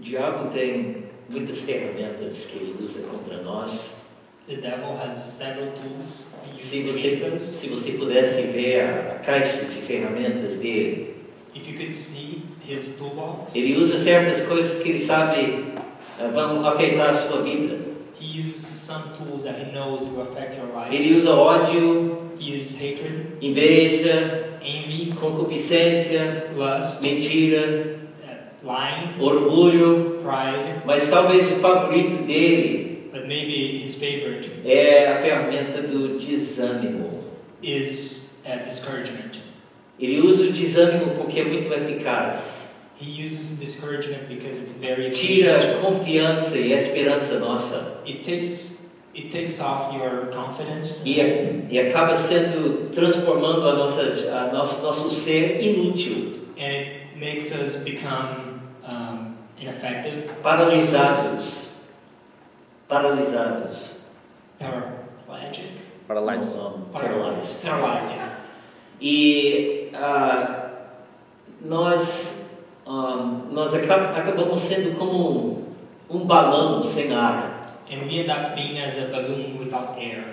diabo tem muitas ferramentas que ele usa contra nós. The devil has several tools he Se uses against us. se você pudesse ver a caixa de ferramentas dele, If you could see his toolbox, ele usa certas coisas que ele sabe vão afetar a sua vida. he uses some tools that he knows will affect your life. Ele usa ódio, He uses hatred, inveja, envy, concupiscência, lust, mentira, lying, orgulho, pride, mas talvez o favorito dele but maybe his favorite é a ferramenta do desânimo. is discouragement. Ele usa o desânimo porque é muito eficaz. He uses discouragement because it's very Tira efficient. a confiança e a esperança nossa It takes off your confidence e acaba sendo transformando nosso ser inútil, and it makes us become ineffective, paralisados, paraplegic, paralyzed. yeah. E nós acabamos sendo como um balão sem ar. And we end up being as a balloon without air.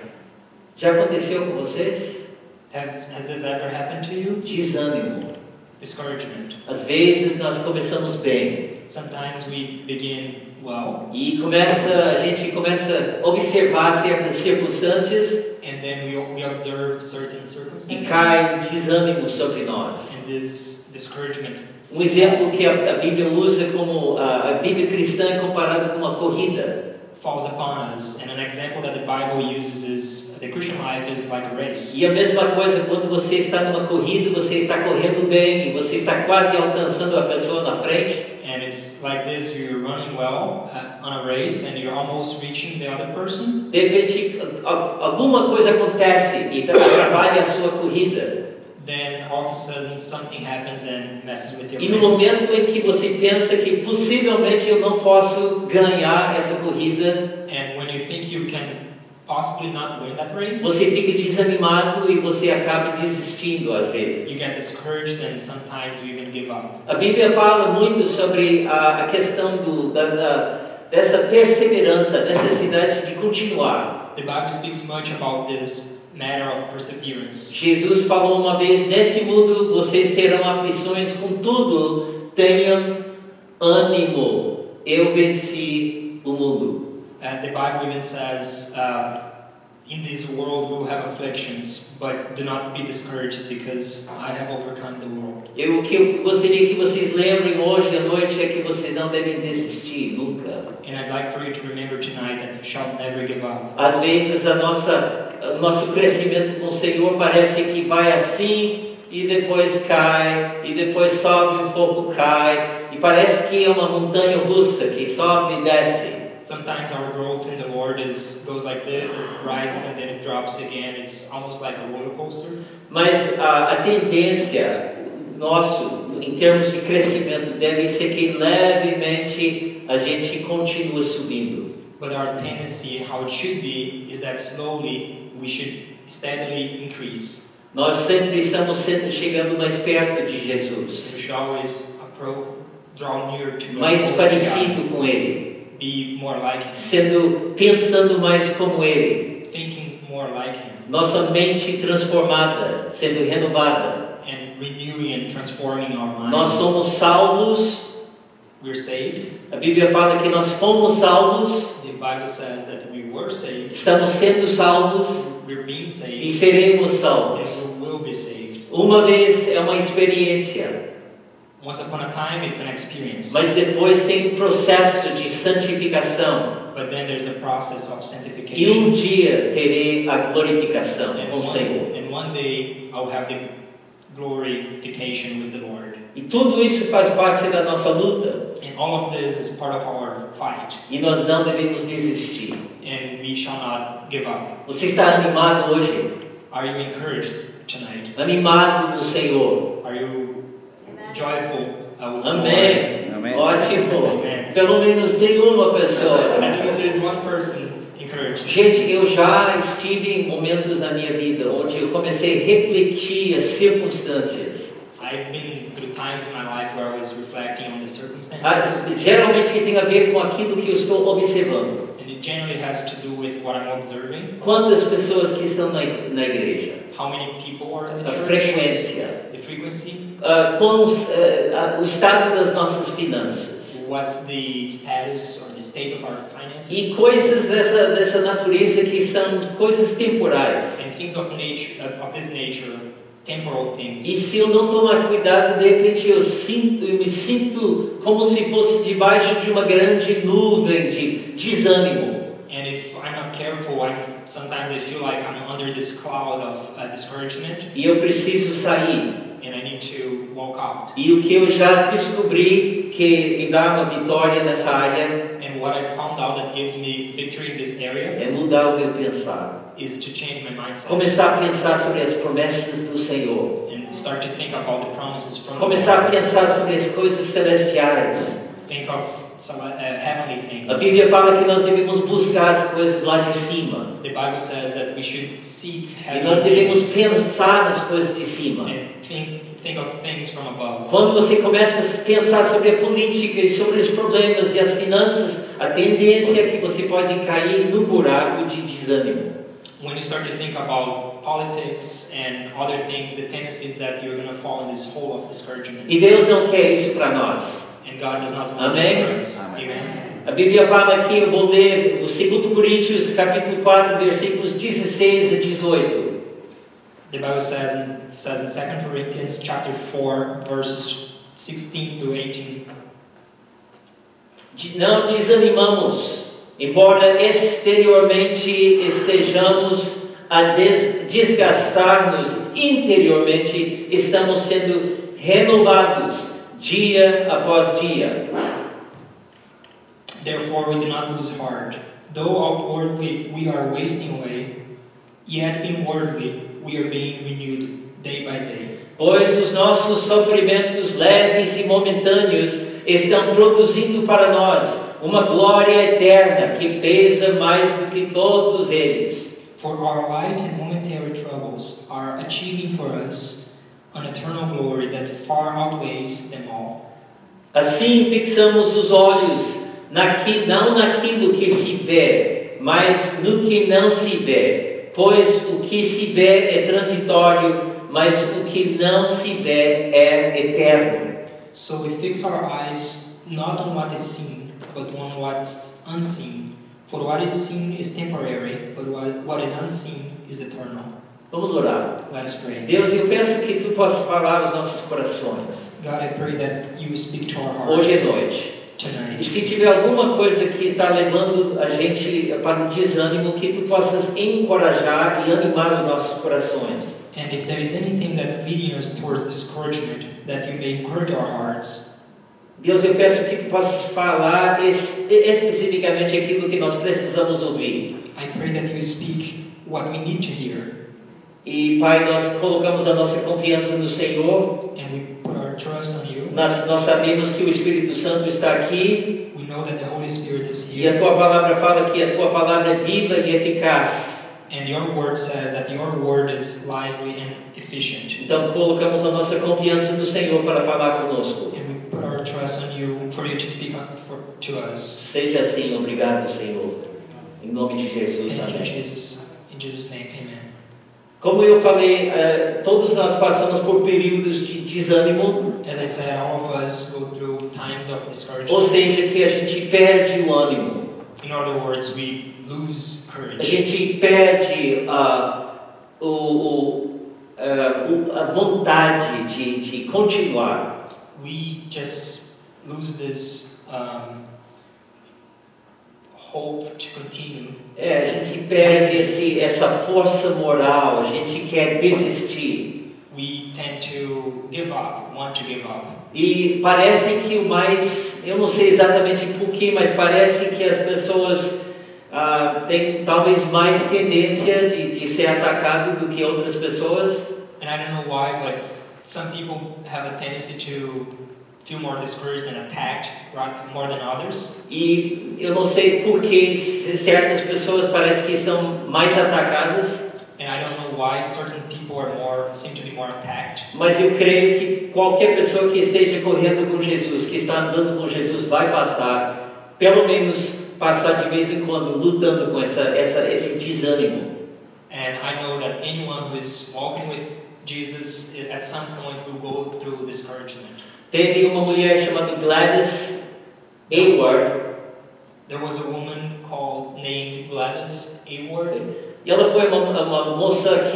Já aconteceu com vocês? Has this ever happened to you? Desânimo. Discouragement. Às vezes nós começamos bem Sometimes we begin well, e a gente começa a observar certas circunstâncias and then we observe certain e circumstances, cai um desânimo sobre nós. and this discouragement. Exemplo que a Bíblia usa como a Bíblia cristã é comparada com uma corrida. Falls upon us, and an example that the Bible uses is the Christian life is like a race. E a mesma coisa quando você está numa corrida, você está correndo bem e você está quase alcançando a pessoa na frente. And it's like this: you're running well on a race, and you're almost reaching the other person. De repente, alguma coisa acontece e atrapalha a sua corrida. Then all of a sudden something happens and messes with your E no race. momento em que você pensa que possivelmente eu não posso ganhar essa corrida, And when you think you can possibly not win that race, você fica desanimado e você acaba desistindo às vezes. you get discouraged, and sometimes you even give up. A Bíblia fala muito sobre a questão dessa perseverança, a necessidade de continuar. The Bible speaks much about this matter of perseverance. Jesus falou uma vez: neste mundo vocês terão aflições, contudo tenham ânimo, eu venci o mundo. The Bible even says, in this world we will have afflictions, but do not be discouraged because I have overcome the world. O que eu gostaria que vocês lembrem hoje à noite é que vocês não devem desistir nunca. And I'd like for you to remember tonight that you shall never give up. Às vezes o nosso crescimento com o Senhor parece que vai assim e depois cai, e depois sobe um pouco, cai, e parece que é uma montanha russa que sobe e desce. Sometimes our growth in the Lord goes like this: it rises and then it drops again. It's almost like a roller coaster. Mas a tendência nosso, em termos de crescimento, deve ser que levemente a gente continue subindo. But our tendency, how it should be, is that slowly we should steadily increase. Nós sempre estamos chegando mais perto de Jesus, We should always draw near to God, mais closer to parecido God, com Ele, be more like Him, pensando mais como Ele, thinking more like Him, nossa mente transformada, sendo renovada. and renewing and transforming our minds. Nós somos salvos. We're saved. A Bíblia fala que nós fomos salvos, The Bible says that we were saved, estamos sendo salvos we're being e saved, seremos salvos. and we will be saved. Uma vez é uma experiência, Once upon a time, it's an experience, mas depois tem um processo de santificação. but then there's a process of E sanctification. dia terei a glorificação com o Senhor. And one day I'll have the glorification with the Lord. E tudo isso faz parte da nossa luta. And all of this is part of our fight, E nós não devemos desistir. and we shall not give up. Você está animado hoje? Are you encouraged tonight? Animado no Senhor? Are you joyful with the Amém. Amém. Ótimo. Amém. Pelo menos tem uma Lord? pessoa. At least there's one person encouraged. Gente, eu já estive em momentos na minha vida onde eu comecei a refletir as circunstâncias. I've been through times in my life where I was reflecting on the circumstances. Geralmente tem a ver com aquilo que eu estou observando. And it generally has to do with what I'm observing. Quantas pessoas que estão na igreja? How many people are in the A church? frequência. The frequency. O estado das nossas finanças. What's the status or the state of our finances? E coisas dessa natureza que são coisas temporais. And things of this nature, temporal things. E se eu não tomar cuidado, de repente eu me sinto como se fosse debaixo de uma grande nuvem de desânimo. And if I'm not careful, sometimes I feel like I'm under this cloud of discouragement. E eu preciso sair. And I need to walk out. E o que eu já descobri que me dá uma vitória nessa área, and what I found out that gives me victory in this area, é mudar o meu pensar. Is to change my mindset. Começar a pensar sobre as promessas do Senhor. And start to think about the promises from Começar a pensar sobre as coisas celestiais. Think of heavenly things. A Bíblia fala que nós devemos buscar as coisas lá de cima. The Bible says that we should seek heavenly things. E nós devemos pensar nas coisas de cima. And think of things from above. Quando você começa a pensar sobre a política e sobre os problemas e as finanças, a tendência é que você pode cair no buraco de desânimo. When you start to think about politics and other things, the tendency is that you're going to fall in this hole of discouragement. E Deus não quer isso para nós. And God does not want this for us. Amen. A Bíblia fala aqui, eu vou ler o 2 Coríntios, capítulo 4, versículos 16 a 18. The Bible says in 2 Corinthians chapter 4, verses 16 to 18. Não desanimamos, embora exteriormente estejamos a desgastar-nos, interiormente estamos sendo renovados dia após dia. Therefore we do not lose heart. Though outwardly we are wasting away, yet inwardly we are being renewed day by day. Pois os nossos sofrimentos leves e momentâneos estão produzindo para nós uma glória eterna que pesa mais do que todos eles. For our light and momentary troubles are achieving for us an eternal glory that far outweighs them all. Assim fixamos os olhos não naquilo que se vê, mas no que não se vê, pois o que se vê é transitório, mas o que não se vê é eterno. So we fix our eyes not on what is seen, but on what's unseen. For what is seen is temporary, but what is unseen is eternal. Vamos orar. Let us pray. Deus, eu peço que Tu possas falar aos nossos corações. God, I pray that you speak to our hearts. Hoje é noite. Tonight. E se tiver alguma coisa que está levando a gente para o desânimo, que Tu possas encorajar e animar os nossos corações. And if there is anything that's leading us towards discouragement, that you may encourage our hearts. Deus, eu peço que Tu possas falar especificamente aquilo que nós precisamos ouvir. I pray that you speak what we need to hear. E Pai, nós colocamos a nossa confiança no Senhor. And we put our trust on you. Nós sabemos que o Espírito Santo está aqui. We know that the Holy Spirit is here. E a Tua palavra fala que a Tua palavra é viva e eficaz. And your word says that your word is lively and efficient. Então colocamos a nossa confiança no Senhor para falar conosco. And we put our trust on you for you to speak to us. Seja assim, obrigado, Senhor. Em nome de Jesus, Thank amém. you, Jesus. In Jesus' name, amen. Como eu falei, todos nós passamos por períodos de desânimo. As I said, all of us go through times of discouragement. Ou seja, que a gente perde o ânimo. In other words, we lose A courage. gente perde a vontade de continuar. We just lose this hope to continue. A gente perde essa força moral, a gente quer desistir. We tend to give up, want to give up. E parece que eu não sei exatamente porquê, mas parece que as pessoas têm talvez mais tendência de ser atacado do que outras pessoas. And I don't know why, but some people have a tendency to feel more discouraged and attacked more than others. E eu não sei por que certas pessoas parecem que são mais atacadas. And I don't know why certain people seem to be more attacked. Mas eu creio que qualquer pessoa que esteja correndo com Jesus, que está andando com Jesus, vai passar, pelo menos passar de vez em quando, lutando com esse desânimo. And I know that anyone who is walking with Jesus at some point will go through discouragement. Teve uma mulher chamada Gladys Hayward. There was a woman named Gladys Hayward. E ela foi uma moça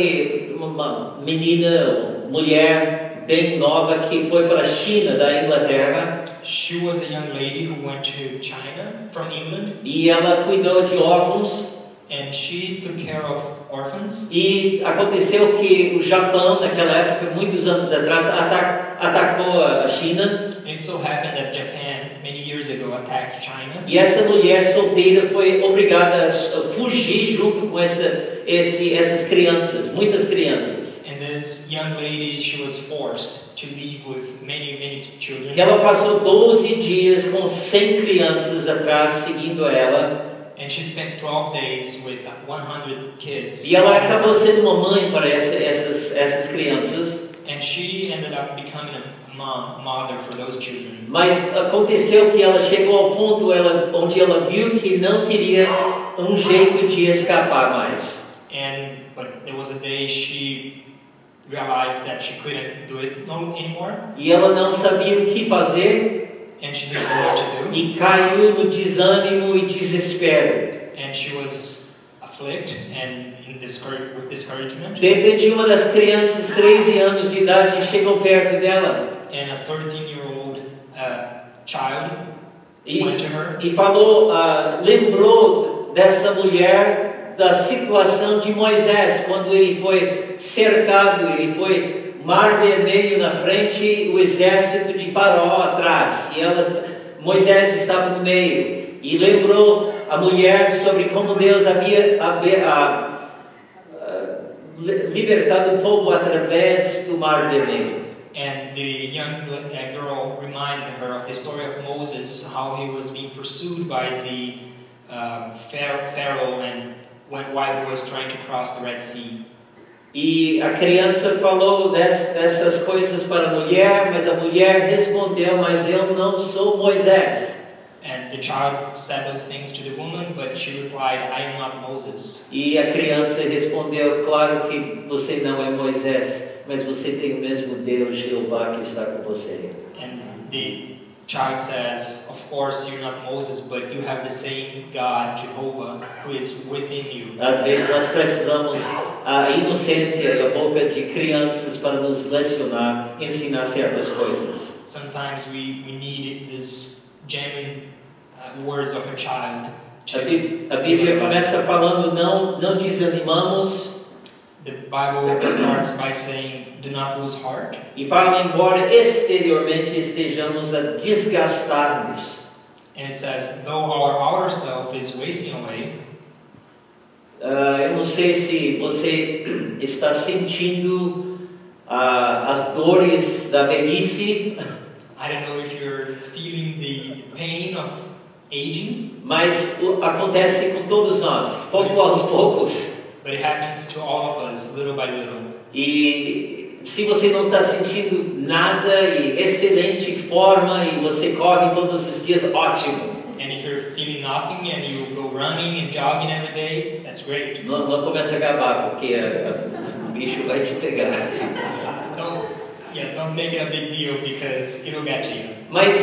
uma menina, mulher bem nova que foi para a China da Inglaterra. She was a young lady who went to China from England. E ela cuidou de órfãos. And she took care of orphans. E aconteceu que o Japão, naquela época, muitos anos atrás, atacou a China. And it so happened that Japan, many years ago, attacked China. E essa mulher solteira foi obrigada a fugir junto com essas crianças, muitas crianças. And this young lady, she was forced to leave with many children. Ela passou 12 dias com 100 crianças atrás, seguindo ela. And she spent 12 days with 100 kids. E ela acabou sendo uma mãe para essas crianças. And she ended up becoming a mother for those children. Mas aconteceu que ela chegou ao ponto onde ela viu que não queria um jeito de escapar mais. But there was a day she realized that she couldn't do it anymore. E ela não sabia o que fazer. And she didn't know what to do. E caiu no desânimo e desespero. And she was afflicted and with discouragement. De repente, uma das crianças, 13 anos de idade, chegou perto dela. And a 13-year-old child went to her. E falou, lembrou dessa mulher da situação de Moisés, quando ele foi cercado, ele foi Mar Vermelho na frente, o exército de Faraó atrás, e Moisés estava no meio, e lembrou a mulher sobre como Deus havia libertado o povo através do Mar Vermelho. And the young girl reminded her of the story of Moses, how he was being pursued by the Pharaoh and while he was trying to cross the Red Sea. E a criança falou dessas coisas para a mulher, mas a mulher respondeu, mas eu não sou Moisés. And the child said those things to the woman, but she replied, I am not Moses. E a criança respondeu, claro que você não é Moisés, mas você tem o mesmo Deus, Jeová, que está com você. And the child says, of course you're not Moses, but you have the same God, Jehovah, who is within you. Às vezes nós precisamos a inocência e a boca de crianças para nos lecionar, ensinar certas coisas. Sometimes we need this genuine words of a child. A Bíblia começa falando não desanimamos. The Bible starts by saying, do not lose heart. E fala, embora exteriormente estejamos a desgastar-nos. And it says, though our outer self is wasting away. Eu não sei se você está sentindo as dores da velhice. I don't know if you're feeling the pain of aging. Mas acontece com todos nós, pouco aos poucos. But it happens to all of us, little by little. E se você não está sentindo nada e excelente forma e você corre todos os dias, ótimo. And if you're feeling nothing and you go running and jogging every day, that's great. Não começa a gabar, porque o bicho vai te pegar. Don't make it a big deal because it'll get you. Mas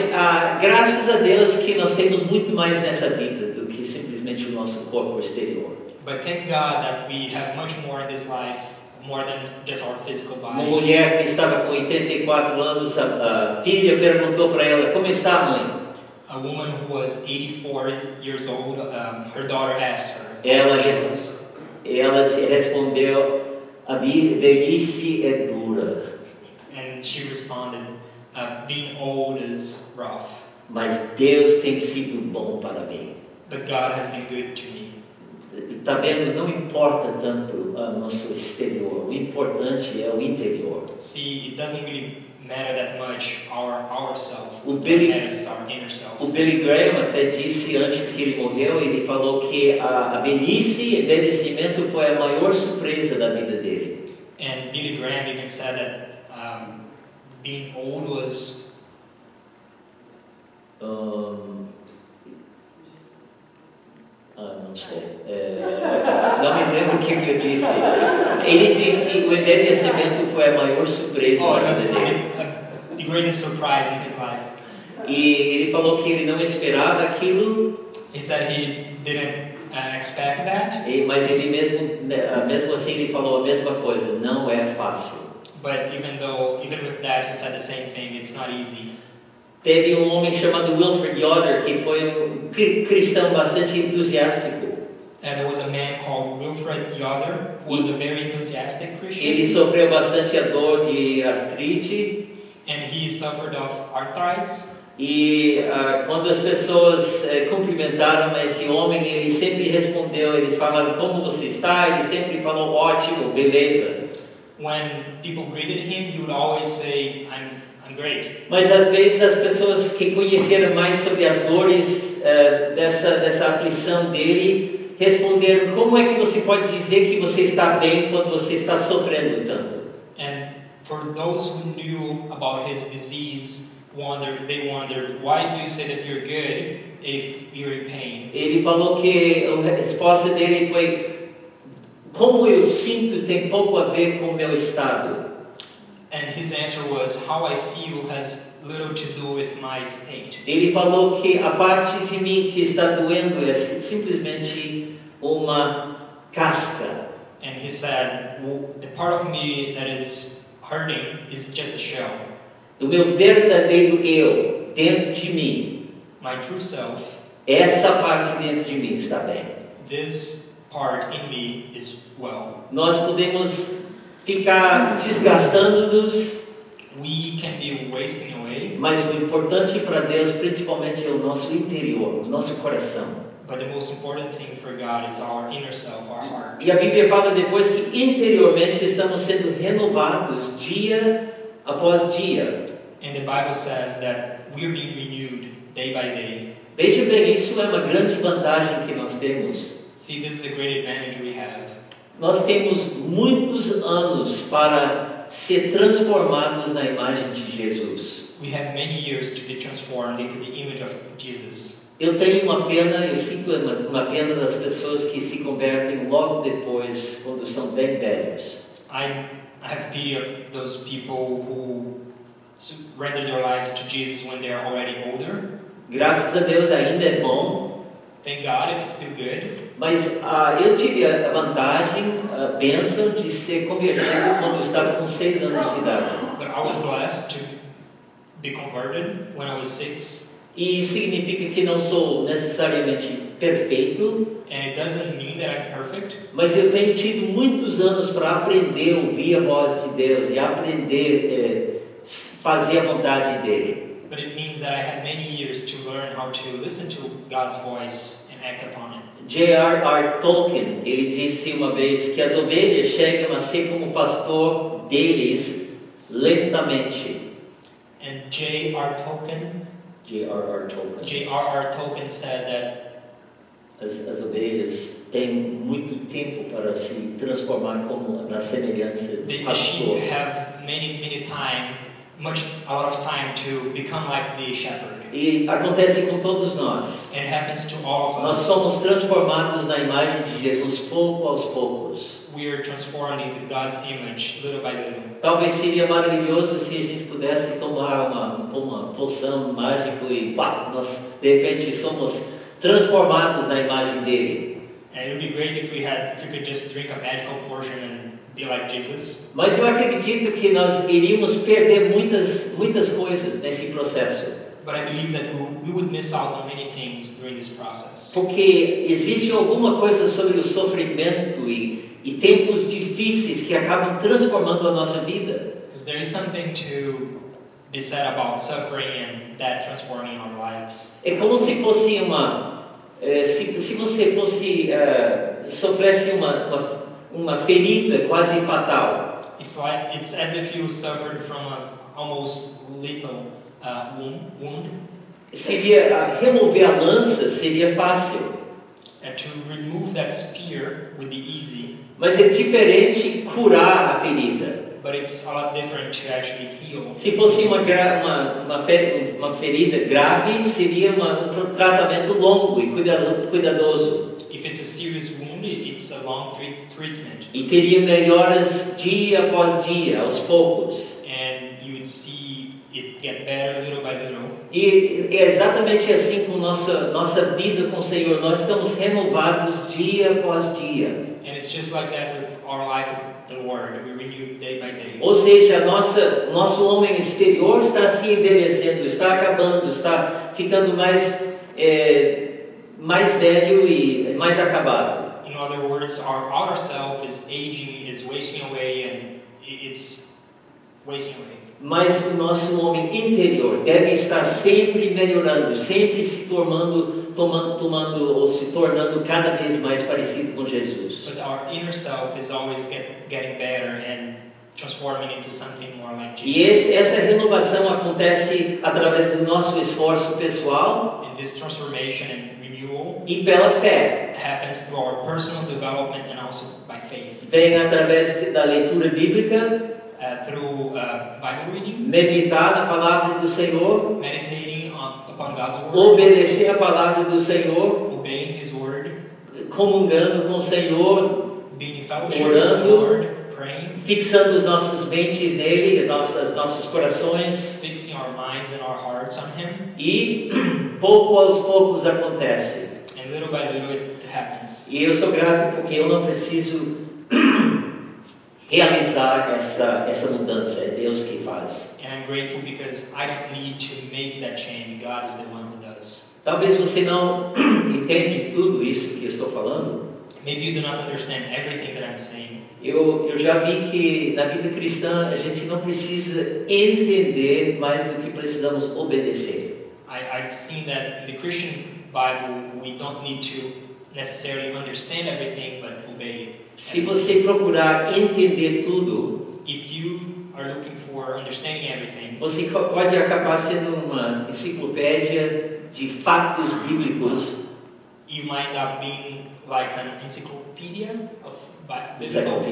graças a Deus que nós temos muito mais nessa vida do que simplesmente o nosso corpo exterior. But thank God that we have much more in this life, more than just our physical body. Uma mulher que estava com 84 anos, a filha perguntou para ela, como está, mãe? A woman who was 84 years old, her daughter asked her. Ela respondeu, a velhice é dura. And she responded, being old is rough. Mas Deus tem sido bom para mim. But God has been good to me. está vendo, não importa tanto o nosso exterior, o importante é o interior. See, it doesn't really matter that much our self. O What Billy- matters is our inner self. O Billy Graham até disse antes que ele morreu, ele falou que a velhice e envelhecimento foi a maior surpresa da vida dele. And Billy Graham even said that being old was Não sei. Não me lembro o que eu disse. Ele disse que o envelhecimento foi a maior surpresa it da was vida dele. the greatest surprise in his life. E ele falou que ele não esperava aquilo, He said he didn't expect that, mas ele mesmo assim ele falou a mesma coisa, não é fácil. but even with that, he said the same thing. It's not easy. Teve um homem chamado Wilfred Yoder, que foi um cristão bastante entusiástico. There was a man called Wilfred Yoder, who was a very enthusiastic Christian, Ele sofreu bastante a dor de artrite. and he suffered of arthritis. E quando as pessoas cumprimentaram esse homem, ele sempre respondeu, eles falaram, como você está? Ele sempre falou, ótimo, beleza. When people greeted him, he would always say, I'm great. Mas às vezes as pessoas que conheceram mais sobre as dores dessa aflição dele, responderam, como é que você pode dizer que você está bem quando você está sofrendo tanto? And for those who knew about his disease, they wondered, why do you say that you're good if you're in pain? Ele falou que a resposta dele foi, como eu sinto tem pouco a ver com o meu estado. And his answer was, how I feel has little to do with my state. Ele falou que a parte de mim que está doendo é simplesmente uma casca. And he said, the part of me that is hurting is just a shell. O meu verdadeiro eu dentro de mim, My true self, essa parte dentro de mim está bem. this part in me is well. Nós podemos ficar desgastando-nos, We can be wasting away, mas o importante para Deus principalmente é o nosso interior, o nosso coração. but the most important thing for God is our inner self, our heart. E a Bíblia fala depois que interiormente estamos sendo renovados dia após dia. And the Bible says that we are being renewed day by day. Veja bem, isso é uma grande vantagem que nós temos. See, this is a great advantage we have. Nós temos muitos anos para ser transformados na imagem de Jesus. We have many years to be transformed into the image of Jesus. Eu tenho uma pena, eu sinto uma pena das pessoas que se convertem logo depois, quando são bem velhos. I have pity of those people who surrender their lives to Jesus when they are already older. Graças a Deus ainda é bom, Thank God it's still good. mas eu tive a vantagem, a bênção de ser convertido quando eu estava com 6 anos de idade. But I was blessed to be converted when I was 6. E isso significa que não sou necessariamente perfeito, And it doesn't mean that I'm perfect, mas eu tenho tido muitos anos para aprender a ouvir a voz de Deus e aprender fazer a vontade dele. but it means that I had many years to learn how to listen to God's voice and act upon it. J.R.R. Tolkien, ele disse uma vez que as ovelhas chegam a ser como o pastor deles lentamente. And J.R.R. Tolkien J.R.R. Tolkien said that as ovelhas têm muito tempo para se transformar como na semelhança do the pastor. sheep have a lot of time to become like the shepherd. E acontece com todos nós. It happens to all of Nós us. somos transformados na imagem de Jesus pouco aos poucos. We are transformed into God's image little by little. Talvez seria maravilhoso se a gente pudesse tomar uma poção mágica e pá, nós de repente somos transformados na imagem dele. And it would be great if we could just drink a magical portion and be like Jesus. Mas eu acredito que nós iríamos perder muitas coisas nesse processo. But I believe that we would miss out on many things during this process. Porque existe alguma coisa sobre o sofrimento e tempos difíceis que acabam transformando a nossa vida. Because there is something to be said about suffering and that transforming our lives. É como se fosse se você fosse sofresse uma ferida quase fatal. It's as if you suffered from a almost lethal wound. Remover a lança seria fácil. To remove that spear would be easy. Mas é diferente curar a ferida. But it's a lot different to actually heal. Se fosse uma ferida grave, seria um tratamento longo e cuidadoso. If it's a serious wound, it's a long treatment. E teria melhoras dia após dia, aos poucos. And you would see it get better little by little. E é exatamente assim com nossa vida com o Senhor. Nós estamos renovados dia após dia. And it's just like that with our life with the Lord. We renew day by day. Ou seja, nosso homem exterior está se envelhecendo, está acabando, está ficando mais velho e mais acabado. In other words, our outer self is aging, is wasting away, and it's wasting away. Mas o nosso homem interior deve estar sempre melhorando, sempre se tornando cada vez mais parecido com Jesus. But our inner self is always getting better and transforming into something more like Jesus. E essa renovação acontece através do nosso esforço pessoal. And this transformation and renewal e pela fé. Happens through our personal development and also by faith. Vem através da leitura bíblica. Through Bible reading, meditar na palavra do Senhor, meditating upon God's word, obedecer a palavra do Senhor, obeying His word, comungando com o Senhor, being in fellowship orando, with the Lord, praying, fixando os nossos mentes nele, nossos corações, fixing our minds and our hearts on Him, e pouco aos poucos acontece. And little by little it happens. E eu sou grato porque eu não preciso realizar essa mudança, é Deus que faz. And I'm grateful because I don't need to make that change. God is the one who does. Talvez você não entende tudo isso que eu estou falando. Maybe you do not understand everything that I'm saying. Eu já vi que na vida cristã a gente não precisa entender mais do que precisamos obedecer. I've seen that in the Christian Bible we don't need to necessarily understand everything but obey it. Se você procurar entender tudo, if you are looking for understanding everything, você pode acabar sendo uma enciclopédia de fatos bíblicos. You might end up being like an encyclopedia of biblical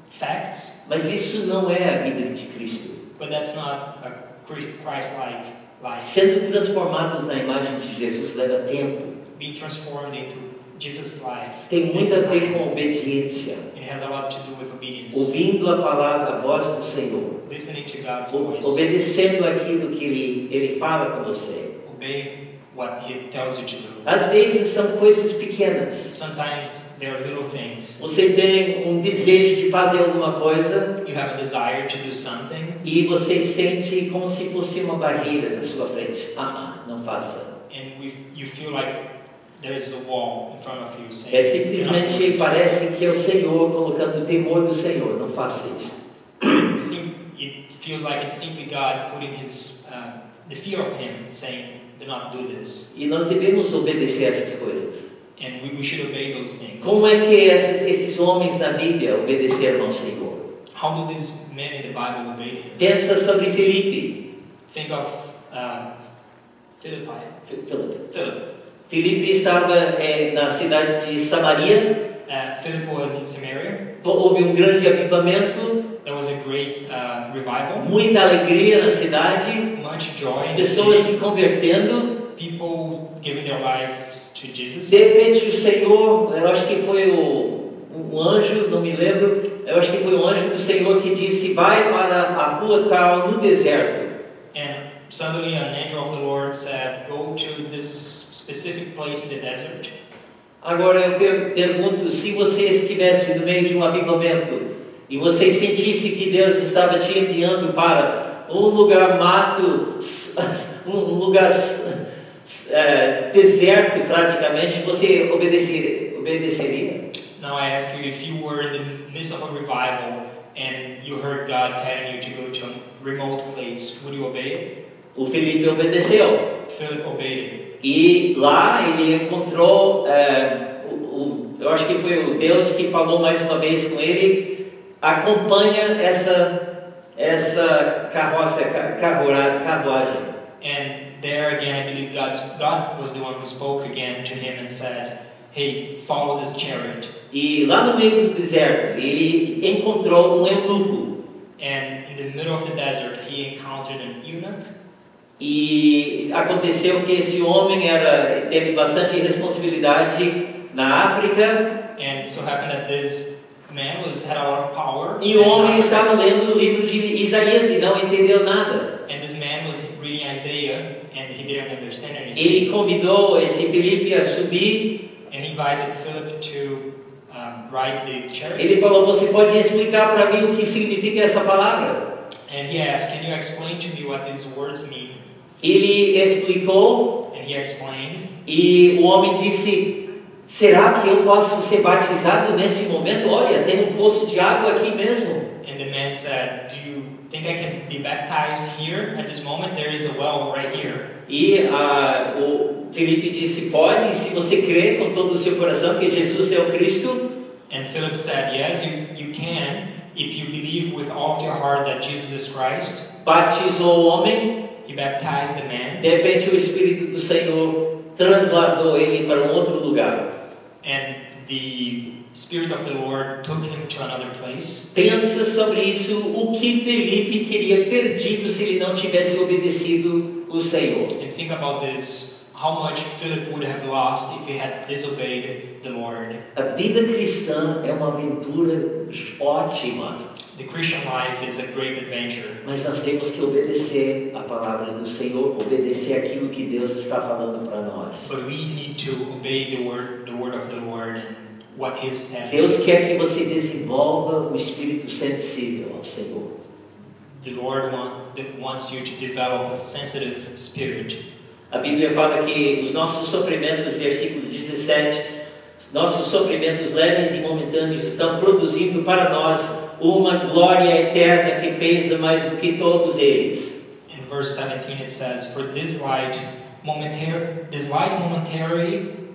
facts. Mas isso não é a vida de Cristo. But that's not a Christ-like life. Sendo transformados na imagem de Jesus leva tempo. Being transformed into Jesus' life. Tem muito a ver com obediência. It has a lot to do with obedience. Ouvindo a palavra, a voz do Senhor. Listening to God's voice. Obedecendo aquilo que Ele fala com você. Obeying what He tells you to do. Às vezes são coisas pequenas. Sometimes they are little things. Você tem um desejo de fazer alguma coisa. You have a desire to do something. E você sente como se fosse uma barreira na sua frente. Não faça. And you feel like there is a wall in front of you saying, simplesmente parece que é o Senhor colocando o temor do Senhor. Não faça isso. It feels like it's simply God putting the fear of Him saying, do not do this. E nós devemos obedecer essas coisas. And we should obey those things. Como é que esses homens na Bíblia obedeceram ao Senhor? How do these men in the Bible obey Him? Pensa sobre Filipe. Think of Philip. Filipe estava na cidade de Samaria. Philip was in Samaria. Houve um grande avivamento. There was a great revival. Muita alegria na cidade. Much joy. Pessoas se convertendo. People giving their lives to Jesus. De repente o Senhor, eu acho que foi um anjo, não me lembro. Eu acho que foi um anjo do Senhor que disse: vai para a rua tal no deserto. And suddenly an angel of the Lord said, go to this specific place in the desert. Agora eu pergunto, se você estivesse no meio de um avivamento e você sentisse que Deus estava te enviando para um lugar mato, um lugar deserto praticamente, você obedeceria? Now I ask you, if you were in the midst of a revival and you heard God telling you to go to a remote place, would you obey it? O Filipe obedeceu. Philip obeyed it. E lá ele encontrou eu acho que foi o Deus que falou mais uma vez com ele, acompanha essa carruagem. And there again, I believe God was the one who spoke again to him and said, hey, follow this chariot. E lá no meio do deserto, ele encontrou um eunuco. And in the middle of the desert, he encountered an eunuch. E aconteceu que esse homem teve bastante responsabilidade na África. And it so happened that this man had a lot of power. E o homem estava lendo o livro de Isaías e não entendeu nada. And this man was reading Isaiah and he didn't understand anything. Ele convidou esse Felipe a subir. And he invited Philip to ride the chariot. Ele falou: você pode explicar para mim o que significa essa palavra? And he asked, can you explain to me what these words mean? Ele explicou. And he explained. E o homem disse: será que eu posso ser batizado nesse momento? Olha, tem um poço de água aqui mesmo. And the man said, do you think I can be baptized here at this moment? There is a well right here. E o Felipe disse: pode, se você crê com todo o seu coração que Jesus é o Cristo. And Philip said, yes, you can, if you believe with all of your heart that Jesus is Christ. Batizou o homem. He baptized the man. De repente o Espírito do Senhor transladou ele para um outro lugar. And the Spirit of the Lord took him to another place. Pensa sobre isso, o que Felipe teria perdido se ele não tivesse obedecido o Senhor. And think about this, how much Philip would have lost if he had disobeyed the Lord. A vida cristã é uma aventura ótima. The Christian life is a great adventure. Mas nós temos que obedecer a palavra do Senhor, obedecer aquilo que Deus está falando para nós. But we need to obey the word of the Lord and what His telling Deus us. quer que você desenvolva o espírito sensível ao Senhor. The Lord wants you to develop a sensitive spirit. A Bíblia fala que os nossos sofrimentos, versículo 17, nossos sofrimentos leves e momentâneos estão produzindo para nós uma glória eterna que pesa mais do que todos eles. In verse 17 it says, "For this light momentary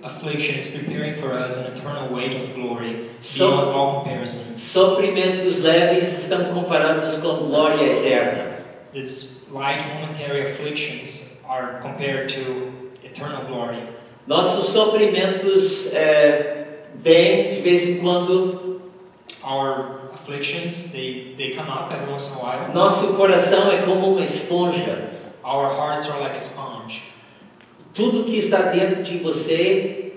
affliction is preparing for us an eternal weight of glory beyond all comparison." Sofrimentos leves estão comparados com glória eterna. These light momentary afflictions are compared to eternal glory. Nossos sofrimentos vêm de vez em quando. Our afflictions, they come up every once in a while. Nosso coração é como uma esponja. Our hearts are like a sponge. Tudo que está dentro de você,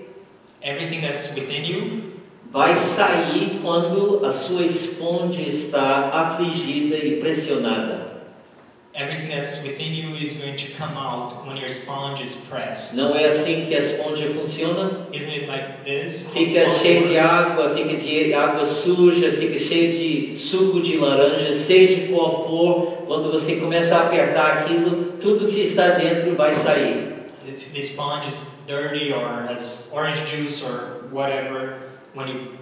everything that's within you, vai sair quando a sua esponja está afligida e pressionada. Everything that's within you is going to come out when your sponge is pressed. Não é assim que a esponja funciona? Isn't it like this? Fica cheio de água, fica de água suja, fica cheio de suco de laranja, seja qual for, quando você começa a apertar aquilo, tudo que está dentro vai sair. The sponge is dirty or has orange juice or whatever. When you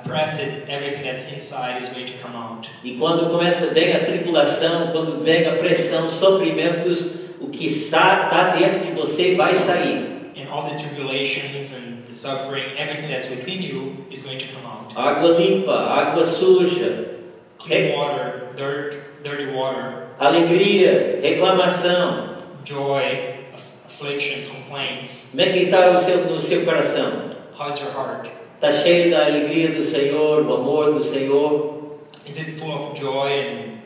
press it, everything that's inside is going to come out. E quando vem a tribulação, quando vem a pressão, sofrimentos, o que está dentro de você vai sair. And all the tribulations and the suffering, everything that's within you is going to come out. Água limpa, água suja, clean water, dirty water, alegria, reclamação, joy, afflictions, complaints. Como é que está no seu coração? How's your heart? Está cheio da alegria do Senhor, do amor do Senhor? Is it full of joy and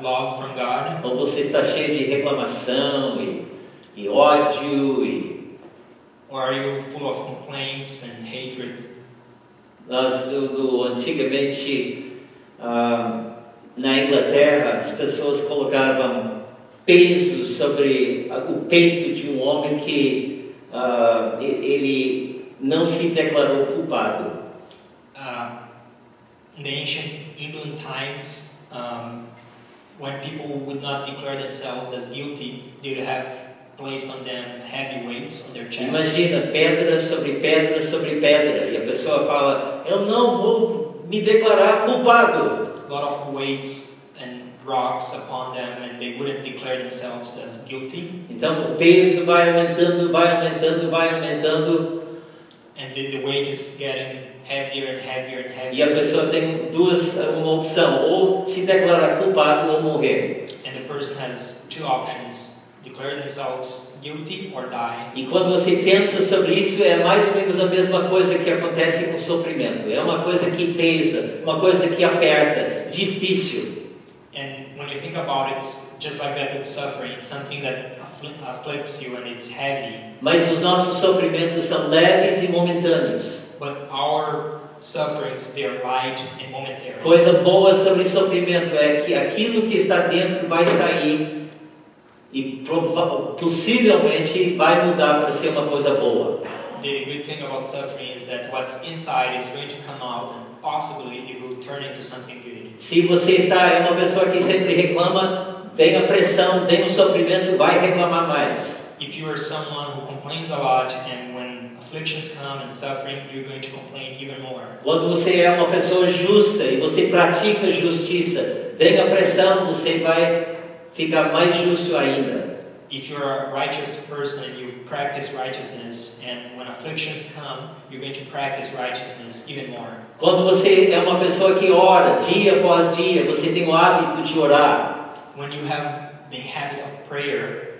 love from God? Ou você está cheio de reclamação e ódio Or are you full of complaints and hatred? Nós, antigamente, na Inglaterra, as pessoas colocavam peso sobre o peito de um homem que ele não se declarou culpado. In the ancient England times, when people would not declare themselves as guilty, they would have placed on them heavy weights on their chest. Imagina, pedra sobre pedra sobre pedra, e a pessoa fala: eu não vou me declarar culpado. A lot of weights and rocks upon them, and they wouldn't declare themselves as guilty. Então o peso vai aumentando, vai aumentando, vai aumentando. And the weight is getting heavier and heavier and E a heavier. pessoa tem uma opção, ou se declarar culpado ou morrer. And the person has two options: declare themselves guilty or die. E quando você pensa sobre isso, é mais ou menos a mesma coisa que acontece com o sofrimento. É uma coisa que pesa, uma coisa que aperta, difícil. And when you think about it, it's just like that with suffering. It's something that afflicts you and it's heavy. Mas os nossos sofrimentos são leves e momentâneos. But our sufferings, they are light and momentary. Coisa boa sobre sofrimento é que aquilo que está dentro vai sair e possivelmente vai mudar para ser uma coisa boa. The good thing about suffering is that what's inside is going to come out and possibly it will turn into something good. Se você é uma pessoa que sempre reclama, vem a pressão, vem o sofrimento, vai reclamar mais. If you are someone who complains a lot and when afflictions come and suffering, you're going to complain even more. Quando você é uma pessoa justa e você pratica justiça, vem a pressão, você vai ficar mais justo ainda. If you're a righteous person and you practice righteousness, and when afflictions come, you're going to practice righteousness even more. Quando você é uma pessoa que ora dia após dia, você tem o hábito de orar. When you have the habit of prayer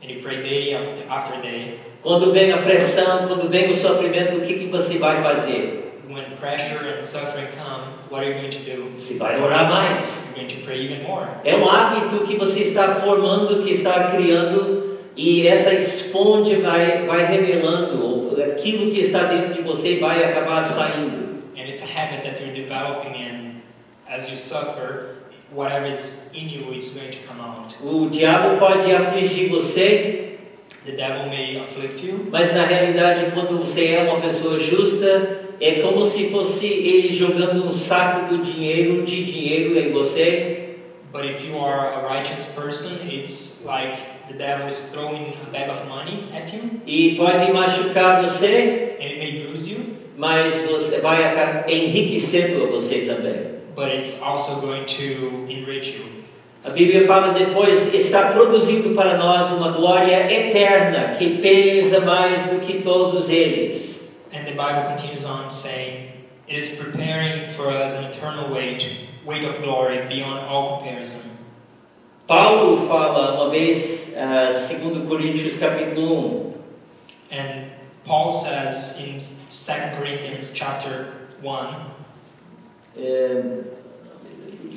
and you pray day after day. Quando vem a pressão, quando vem o sofrimento, o que você vai fazer? When pressure and suffering come, what are you going to do? Você vai orar mais. You're going to pray even more. É um hábito que você está formando, que está criando, e essa esponja vai revelando aquilo que está dentro de você vai acabar saindo. And it's a habit that you're developing, and as you suffer, whatever is in you is going to come out. O diabo pode afligir você. The devil may afflict you. Mas na realidade, quando você é uma pessoa justa, é como se fosse ele jogando um saco de dinheiro em você. But if you are a righteous person, it's like the devil is throwing a bag of money at you. E pode machucar você. And it may bruise you. Mas você vai acabar enriquecendo você também. But it's also going to enrich you. A Bíblia fala depois, está produzindo para nós uma glória eterna que pesa mais do que todos eles. And the Bible continues on saying, it is preparing for us an eternal weight of glory beyond all comparison. Paulo fala uma vez, 2 Coríntios capítulo 1. And Paul says in 2 Corinthians chapter 1,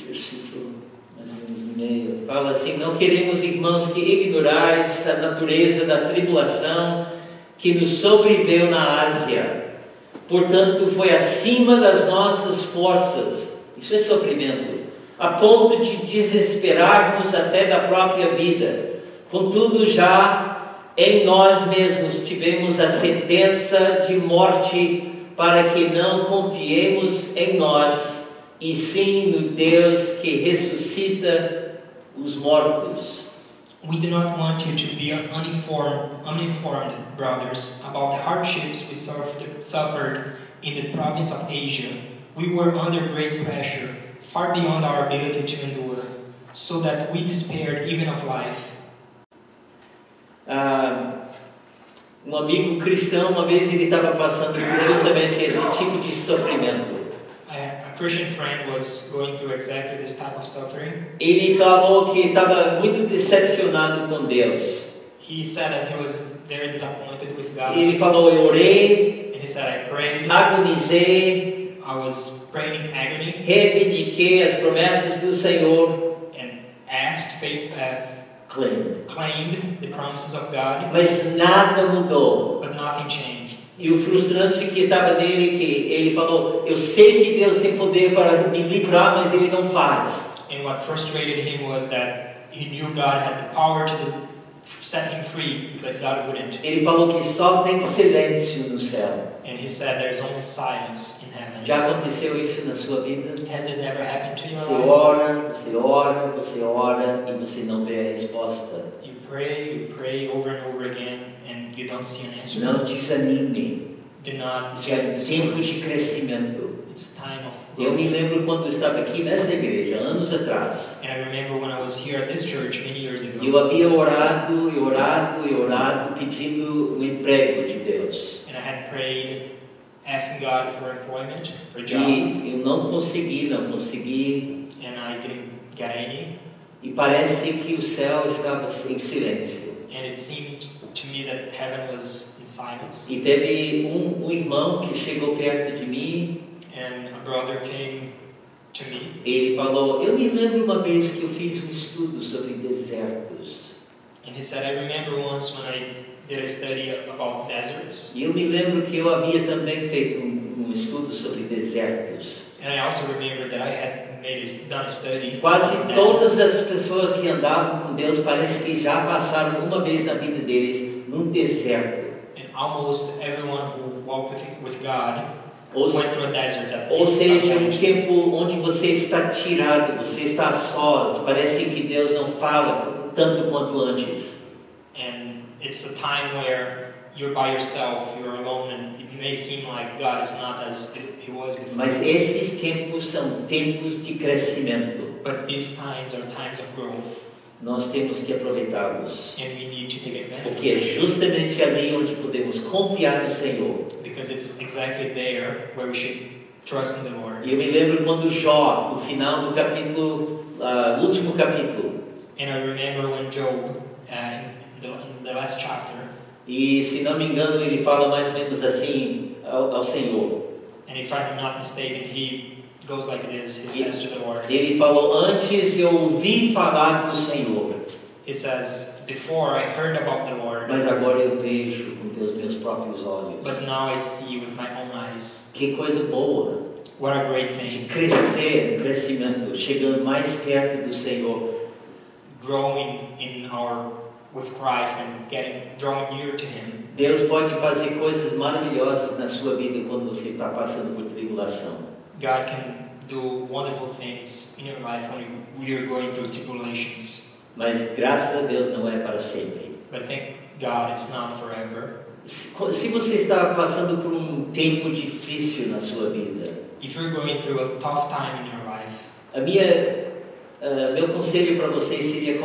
versículo mais ou menos no meio, fala assim: não queremos, irmãos, que ignorais a natureza da tribulação que nos sobreveio na Ásia. Portanto, foi acima das nossas forças, isso é sofrimento, a ponto de desesperarmos até da própria vida. Contudo, já em nós mesmos tivemos a sentença de morte, para que não confiemos em nós, e sim no Deus que ressuscita os mortos. we do not want you to be uninformed, brothers, about the hardships we suffered in the province of Asia. We were under great pressure, far beyond our ability to endure, so that we despaired even of life. Um amigo cristão, uma vez ele estava passando por justamente esse tipo de sofrimento. A Christian friend was going through exactly this type of suffering. Ele falou que estava muito decepcionado com Deus. He said that he was very disappointed with God. Ele falou: eu orei, And he said, I prayed, agonizei, I was praying in agony, reivindiquei as promessas do Senhor, and asked, claimed the promises of God, mas nada mudou. but nothing changed. E o frustrante que estava nele, que ele falou: eu sei que Deus tem poder para me livrar, mas Ele não faz. And what frustrated him was that he knew God had the power to set him free, but God wouldn't. Ele falou que só tem silêncio no céu. And he said there's only silence in heaven. Já aconteceu isso na sua vida? Has this ever happened to your Você life? ora, você ora, você ora e você não vê a resposta. You pray over and over again, and you don't see an answer. Não desanime. Do not Isso é get tempo de discouraged. crescimento. It's time of Eu me growth. lembro quando eu estava aqui nessa igreja, anos atrás. And I remember when I was here at this church many years Eu ago, havia orado e orado e orado pedindo o emprego de Deus. and I had prayed, asking God for employment, for a job, E eu não consegui, and I didn't get any. E parece que o céu estava em silêncio. And it seemed to me that heaven was in silence. E teve um irmão que chegou perto de mim. And a brother came to me. Ele falou: eu me lembro uma vez que eu fiz um estudo sobre desertos. And he said, I remember once when I did a study about deserts. E eu me lembro que eu havia também feito um estudo sobre desertos. And I also remember that I had done a study Quase about todas deserts. as pessoas que andavam com Deus parece que já passaram uma vez na vida deles num deserto. And almost everyone who walked with God Ou, went through a desert at ou some seja, um point. tempo onde você está tirado, você está a sós, parece que Deus não fala tanto quanto antes. And it's a time where you're by yourself, you're alone, and it may seem like God is not as He was before. Mas esses tempos são tempos de crescimento. But these times are times of growth, Nós temos que aproveitá-los, and we need to take advantage of porque é them, justamente ali onde podemos confiar no Senhor. because it's exactly there where we should trust in the Lord. E eu me lembro quando Jó, no final do capítulo, último capítulo, And I remember when Job, in the last chapter, e se não me engano ele fala mais ou menos assim ao Senhor. and if I'm not mistaken, he goes like this. He says to the Lord, Ele falou: antes eu ouvi falar do Senhor, he says, before I heard about the Lord, mas agora eu vejo com os meus próprios olhos. but now I see with my own eyes. Que coisa boa What a great de thing. crescer, crescimento, chegando mais perto do Senhor. Growing with Christ and drawing near to Him. Deus pode fazer coisas maravilhosas na sua vida quando você está passando por tribulação. God can do wonderful things in your life when we are going through tribulations. Mas graças a Deus não é para sempre. But thank God it's not forever. Se você está passando por um tempo difícil na sua vida, If you're going through a tough time in your life, meu conselho para vocês seria: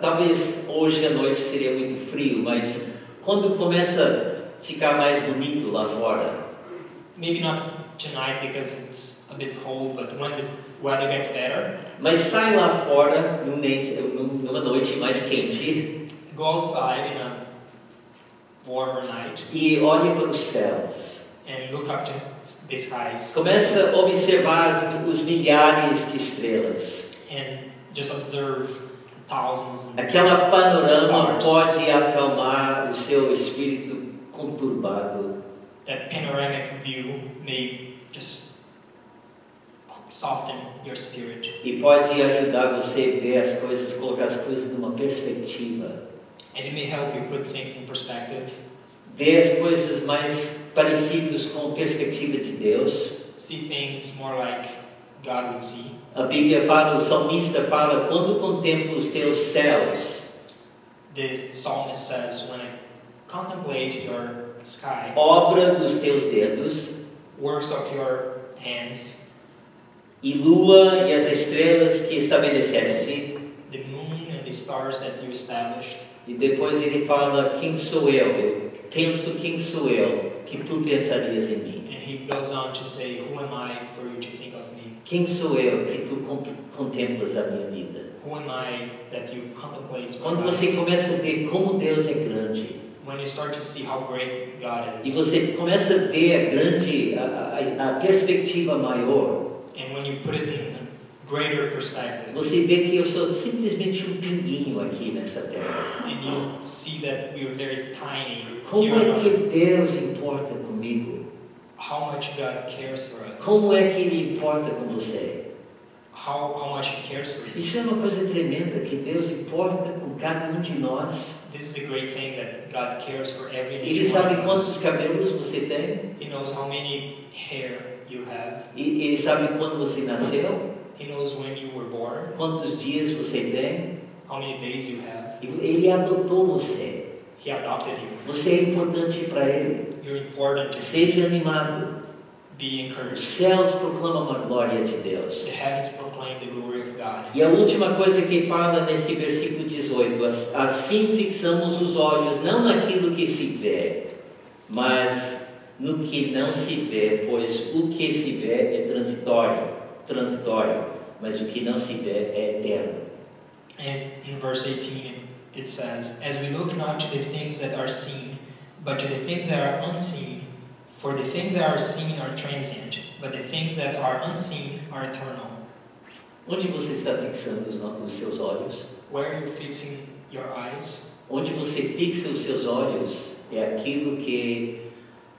talvez hoje à noite seria muito frio, mas quando começa a ficar mais bonito lá fora, maybe not tonight because it's a bit cold, but when the weather gets better, mas sai lá fora numa noite mais quente go outside in a warmer night e olhe para os céus. and look up to the skies Começa a observar os milhares de estrelas. and just observe thousands and Aquela panorama stars. pode acalmar o seu espírito conturbado. That panoramic view may just soften your spirit. E pode ajudar você a ver as coisas, colocar as coisas numa perspectiva. And it may help you put things in perspective, Ver as coisas mais parecidas com a perspectiva de Deus. see things more like God would see. A Bíblia fala, o salmista fala: quando contemplo os teus céus, The psalmist says, when I contemplate your sky, obra dos teus dedos, works of your hands, e lua e as estrelas que estabeleceste. the moon and the stars that you established. E depois ele fala: quem sou eu? Eu penso quem sou eu, que tu pensarias em mim. And he goes on to say, who am I for you to think of me? Quem sou eu que tu contemplas a minha vida? Who am I that you contemplate my Quando você life? começa a ver como Deus é grande, When you start to see how great God e is, você começa a ver a perspectiva maior, and when you put it in a greater perspective, você vê que eu sou simplesmente um pinguinho aqui nessa terra. and you see that we are very tiny Como here on é que earth, Deus importa comigo? how much God cares for us, Como é que Ele importa com você? how much He cares for you. Isso é uma coisa tremenda, que Deus importa com cada um de nós. This is a great thing that God cares for every and Ele each one sabe of quantos us. cabelos você tem. He knows how many hair you have. E Ele sabe quando você nasceu. He knows when you were born, Quantos dias você tem. how many days you have. E Ele adotou você. He adopted you. Você é importante para Ele. You're important to Him. Seja animado. be Os encouraged. céus proclamam a glória de Deus. The heavens proclaim the glory of God. E a última coisa que fala neste versículo 18, assim fixamos os olhos não naquilo que se vê, mas no que não se vê, pois o que se vê é transitório, mas o que não se vê é eterno. And in verse 18 it says, as we look not to the things that are seen, but to the things that are unseen, for the things that are seen are transient, but the things that are unseen are eternal. Onde você está fixando os seus olhos? Where are you fixing your eyes? Onde você fixa os seus olhos é aquilo que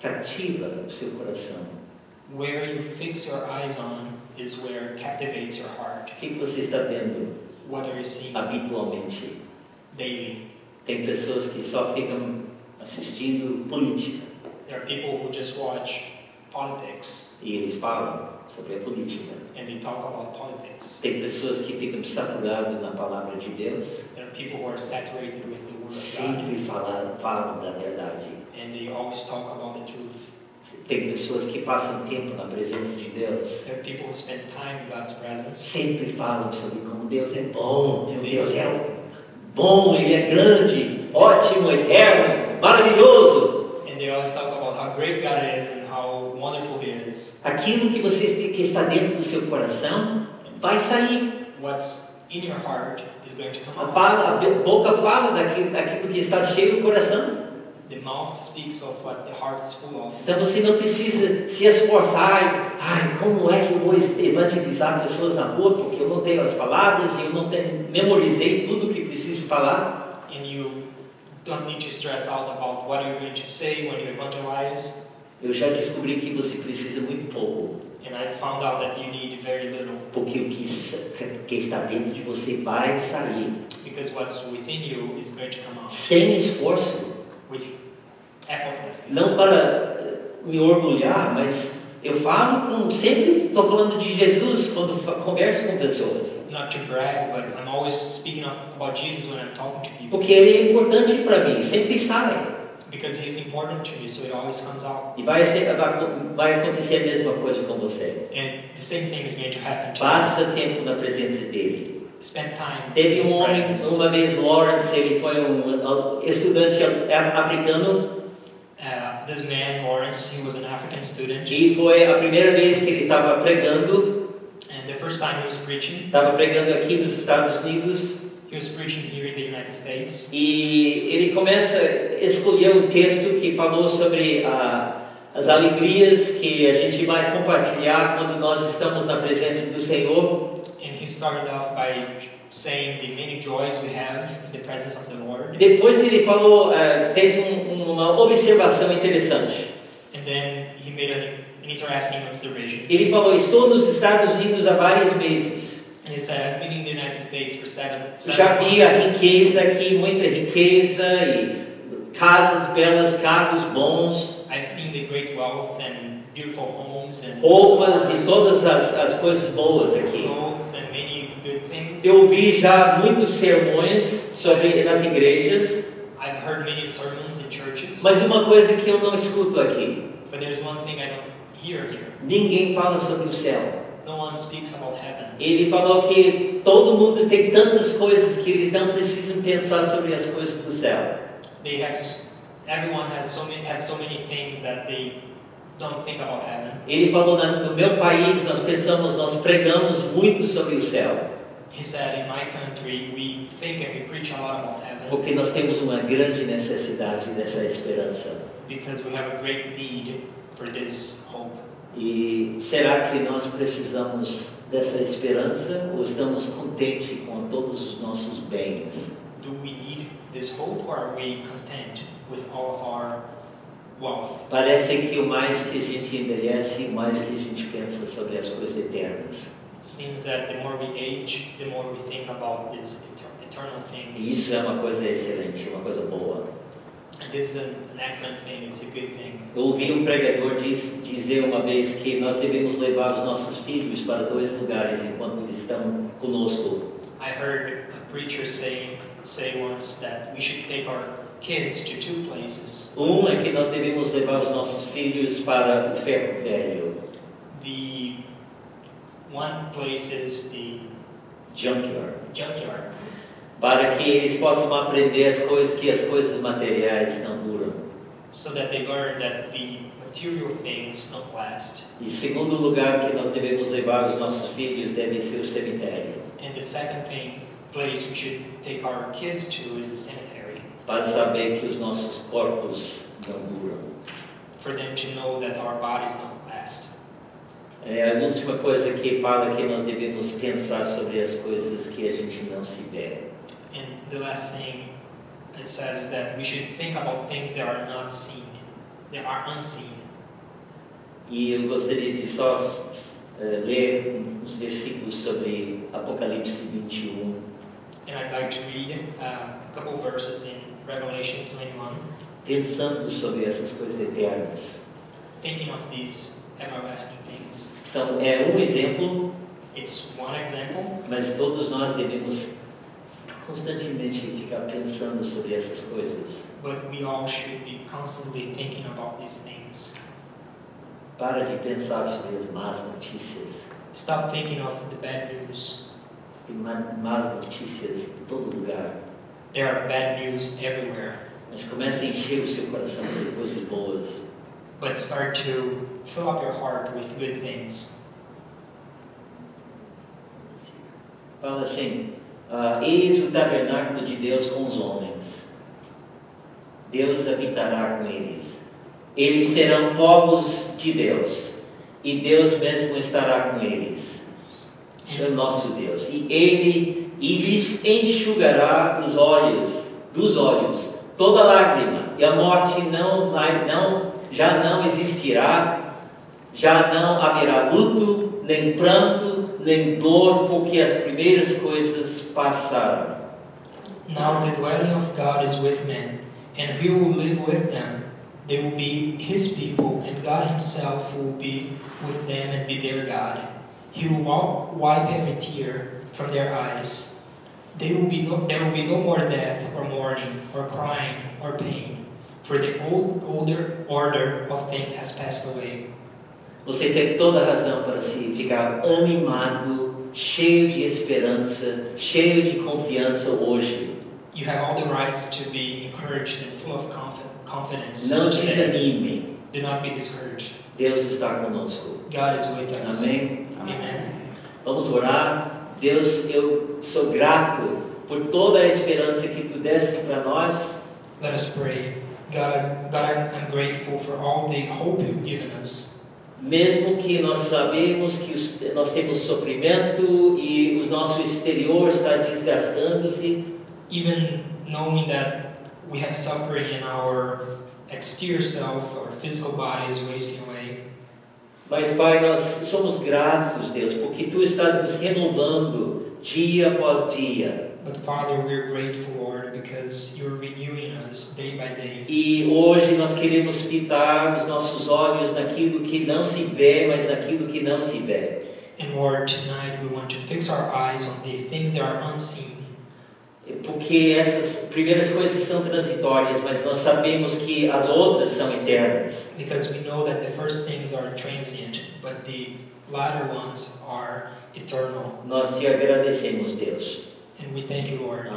cativa o seu coração. Where you fix your eyes on is where it captivates your heart. O que você está vendo What are you seeing habitualmente? daily? Tem pessoas que só ficam assistindo política There are people who just watch politics e eles falam sobre a política. and they talk about politics. Tem pessoas que ficam saturadas na palavra de Deus, There are people who are saturated with the Word of sempre God falam da verdade. and they always talk about the truth. Tem pessoas que passam tempo na presença de Deus, There are people who spend time in God's presence. sempre falam sobre como Deus é bom, meu Deus é bom, Ele é grande, ótimo, eterno, maravilhoso. And they always talk about how great God is and how wonderful He is. Aquilo que está dentro do seu coração vai sair. What's in your heart is going to come out. A boca fala daquilo que está cheio do coração. The mouth speaks of what the heart is full of. Então você não precisa se esforçar. Como é que eu vou evangelizar pessoas na rua? Porque eu não tenho as palavras e eu não memorizei tudo o que preciso falar. And you don't need to stress out about what you're going to say when you evangelize. Eu já descobri que você precisa muito pouco. And I found out that you need very little. Porque o que está dentro de você vai sair. Because what's within you is going to come out. Sem esforço. With effortlessness. Não para me orgulhar, mas eu falo sempre estou falando de Jesus quando converso com pessoas. Not to brag, but I'm always speaking about Jesus when I'm talking to people. Porque Ele é importante para mim, sempre sai. Because He's important to me, so it always comes out. E vai acontecer a mesma coisa com você. And the same thing is going to happen to Passa tempo na presença dele. you. Spend time in Teve His homem, presence. uma vez, Lawrence, ele foi estudante africano. This man, Lawrence, he was an African student. E foi a primeira vez que ele estava pregando. And the first time he was preaching, Estava pregando aqui nos Estados Unidos. he was preaching here in the United States. E ele começa a escolher um texto que falou sobre as alegrias que a gente vai compartilhar quando nós estamos na presença do Senhor. And he started off by saying the many joys we have in the presence of the Lord. Depois ele falou, fez uma observação interessante. And then he made an interesting observation. Ele falou, estou nos Estados Unidos há vários meses. And he said, I've been in the United States for seven Já vi a months. riqueza aqui, muita riqueza, e casas belas, carros bons, I've seen the great wealth and beautiful homes and roupas e cars, todas as coisas boas aqui. clothes and many good things. Eu vi já muitos sermões nas igrejas, I've heard many sermons in churches, mas uma coisa que eu não escuto aqui, but there's one thing I don't hear here. ninguém fala sobre o céu. No one speaks about heaven. Ele falou que todo mundo tem tantas coisas que eles não precisam pensar sobre as coisas do céu. Everyone has so many things that they don't think about heaven. Ele falou, no meu país nós pregamos muito sobre o céu. He said, in my country, we think and we preach a lot about heaven Porque nós temos uma grande necessidade dessa esperança. because we have a great need for this hope. E será que nós precisamos dessa esperança ou estamos contentes com todos os nossos bens? Do we need this hope or are we content with all of our wealth? Parece que o mais que a gente envelhece, o mais que a gente pensa sobre as coisas eternas. It seems that the more we age, the more we think about these eternal E things. isso é uma coisa excelente, uma coisa boa. And this is an excellent thing, it's a good thing. Eu ouvi um pregador dizer uma vez que nós devemos levar os nossos filhos para 2 lugares enquanto eles estão conosco. I heard a preacher say once that we should take our kids to 2 places. Um é que nós devemos levar os nossos filhos para o ferro velho. The one place is the junkyard. Para que eles possam aprender as coisas materiais não duram. So that they learn that the material things don't last. E segundo lugar que nós devemos levar os nossos filhos deve ser o cemitério. And the second place we should take our kids to is the cemetery. Para saber que os nossos corpos não duram. For them to know that our bodies don't last. A última coisa que fala que nós devemos pensar sobre as coisas que a gente não se vê. And the last thing it says is that we should think about things that are not seen, that are unseen. E eu gostaria de só ler uns versículos sobre Apocalipse 21. And I'd like to read a couple of verses in Revelation 21. Pensando sobre essas coisas eternas. Thinking of these everlasting things. É exemplo. It's one example. Mas todos nós devemos constantemente ficar pensando sobre essas coisas. But we all should be constantly thinking about these things. Para de pensar sobre as más notícias. Stop thinking of the bad news. Tem más notícias em todo lugar. There are bad news everywhere. Mas comece a encher o seu coração de coisas boas. But start to fill up your heart with good things. Fala assim, eis o tabernáculo de Deus com os homens. Deus habitará com eles. Eles serão povos de Deus. E Deus mesmo estará com eles. Isso é o nosso Deus. E Ele lhes enxugará dos olhos toda lágrima. E a morte já não existirá. Já não haverá luto, nem pranto, nem dor, porque as primeiras coisas passaram. Now the dwelling of God is with men, and He will live with them. They will be His people, and God Himself will be with them and be their God. He will wipe every tear from their eyes. There will be no more death, or mourning, or crying, or pain, for the older order of things has passed away. Você tem toda a razão para se ficar animado, cheio de esperança, cheio de confiança hoje. You have all the rights to be encouraged and full of confidence. Não desanime. Do not be discouraged. Deus está conosco. God is with us. Amém? Amen. Vamos orar. Deus, eu sou grato por toda a esperança que Tu deste para nós. Let us pray. God, I'm grateful for all the hope You've given us. Mesmo que nós sabemos que nós temos sofrimento e o nosso exterior está desgastando-se. Even knowing that we have suffering in our exterior self, our physical body is wasting away. Mas, Pai, nós somos gratos, Deus, porque Tu estás nos renovando dia após dia. But Father, we're grateful, Lord, because You're renewing us day by day. E hoje nós queremos fitar os nossos olhos naquilo que não se vê, mas naquilo que não se vê. And Lord, tonight we want to fix our eyes on the things that are unseen. Porque essas primeiras coisas são transitórias, mas nós sabemos que as outras são eternas. Because we know that the first things are transient, but the latter ones are eternal. Nós te agradecemos, Deus. And we thank You, Lord.